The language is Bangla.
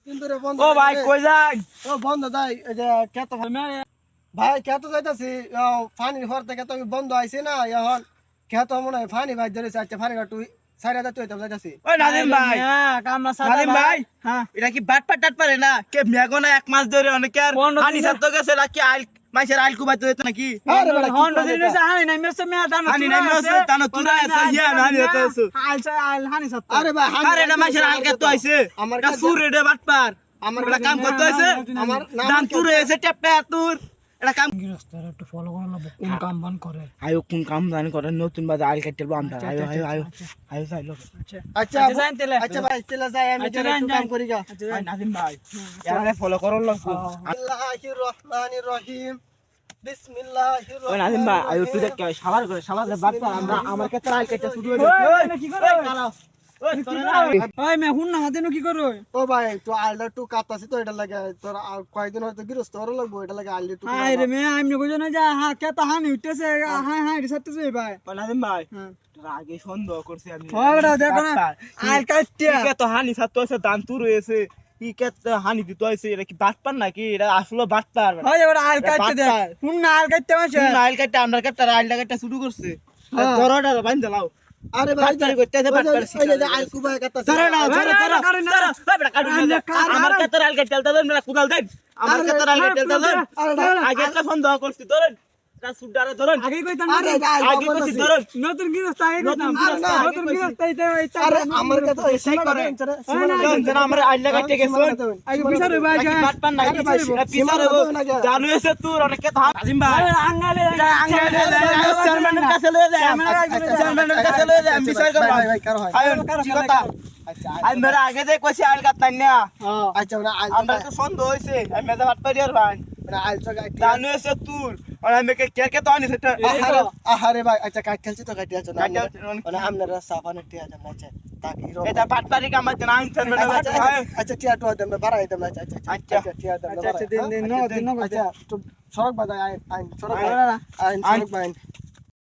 কিন্তু রে বন্ধ ও ভাই কই যাই ও বন্ধ দাই এই যে কেত ভাই কেত যাইতাছি পানি হর থেকে তো বন্ধ আইছে না এখন কেত মনে হয় পানি ভাই ধরেছে আচ্ছা পানি তুই 4000 তুই যাইতাছি ওই নাদিম ভাই কামনা সাদা নাদিম ভাই হ্যাঁ এটা কি বাট পাট পারে না কে মেগনা এক মাস ধরে অনেকে আর 15 হানি সাত গেছে নাকি আইল মাইসের আইল কুবাইতে হইতো নাকি আরে বেটা কি হন্ডা করে দিনে এটা? হানি নাই মেসে মেয়া দানো হানি নাই মেসে দানো তুরা আছে, ইয়া হানি হতে আছে। আইল হানি সাত আরে ভাই আরে এটা মাইসের আইল কে তো আইছে আমার এটা কাছে- সুর এটা বাট পার আমার এটা কাম করতে হইছে আমার দান তুরে এসে টেপটা তুর এটা কাম গৃহস্থরা একটু ফলো করা লাগবে কোন কাম বান করে আয়ো কোন কাম জানি করে নতুন বাজে আইল কাটতেলবো আমরা আয়ো আয়ো আয়ো আয়ো চাইলো আচ্ছা যাইন তেলে আচ্ছা ভাই চলে যাই আমি আচ্ছা, একটু যান, কাম যান। করি গা ভাই নাদিম ভাই এরা ফলো করন লাগবো আল্লাহির রহমানির রহিম বিসমিল্লাহির ওই নাদিম ভাই আয়ো তুই দেখ সবার করে সবার বাট পার আমরা আমার কাছে আইল কাটতে শুরু হইছে কি করে ওই তোরা না ওই মে হুন না হাতে কি করো ও ভাই তো আলটা টু কাটাছি তো এটা লাগে তোর আর কয়েকদিন হয়তো গৃহস্থ হওয়ার লাগবো এটা লাগে আলটা টু হাই রে মে আমি কইছো না যা হা কে তো হানি উঠতেছে হাই হাই রিসাতে যাই ভাই ওই নাদিম ভাই হ্যাঁ তোরা আগে সন্দেহ করছি আমি ওরা দেখো না আইল কাটতে কে তো হানি সাত আছে দান তুর হয়েছে ই কে তো হানি দিতে হইছে এটা কি বাট পার নাকি এটা আসলে বাট পার হয় এবার আইল কাটতে দে হুন না আইল কাটতে মাসে আইল কাটতে আমরা কাটতে আইল কাটতে শুরু করছে দরডা বাইন দাও আরে ভাই বাটপারি করতেছে বাটপারি ওই যে আল কুবাই কাটাছি ধরো না ধরো ধরো ধরো বেটা কাটু আমার কাছে আইল কাটতে দেন মেলা কুদাল দেন আমার কাছে আইল কাটতে দেন আগে একটা সন্দেহ করছি ধরেন এটা সুডারে ধরেন আগে কইতাম আরে ভাই আগে করছি ধরেন নতুন গৃহস্থ আগে নতুন কইতাম গৃহস্থ, নতুন গৃহস্থ এইটা আরে আমার কাছে এসে করে যেন আমরা আইল কাটতে গেছি আগে বিচার ভাই বাট পার নাই আরে ভাই, পিছারে জানু এসে তুই অনেকে তো আজিম ভাই আঙ্গালে আঙ্গালে চেয়ারম্যানের কাছে লয়ে যায় চেয়ারম্যানের কাছে লয়ে যায় বিচার করব ভাই ভাই কারো হয় আয়ন কি কথা আচ্ছা আই মেরা আগে যে কইছি আইল কাটতাই না আচ্ছা না আল আমরা তো সন্দেহ হইছে আমি মেজা বাট পারি আর ভাই না আল তো কাটি জানু এসে তুই আর আমি কে কে তো আনি সেটা আহারে ভাই আচ্ছা কাট খেলছি তো কাটি আছো না কাটি মানে আপনারা সাফানে টিয়া দেন আচ্ছা তাকি এটা বাট পারি কামাই দেন আইন চেয়ারম্যানের আচ্ছা আচ্ছা টিয়া তো দেন বাড়াই দেন আচ্ছা আচ্ছা আচ্ছা। টিয়া দেন আচ্ছা দিন দিন নো দিন নো আচ্ছা তো সড়ক বাজায় আইন সড়ক আইন সড়ক বাইন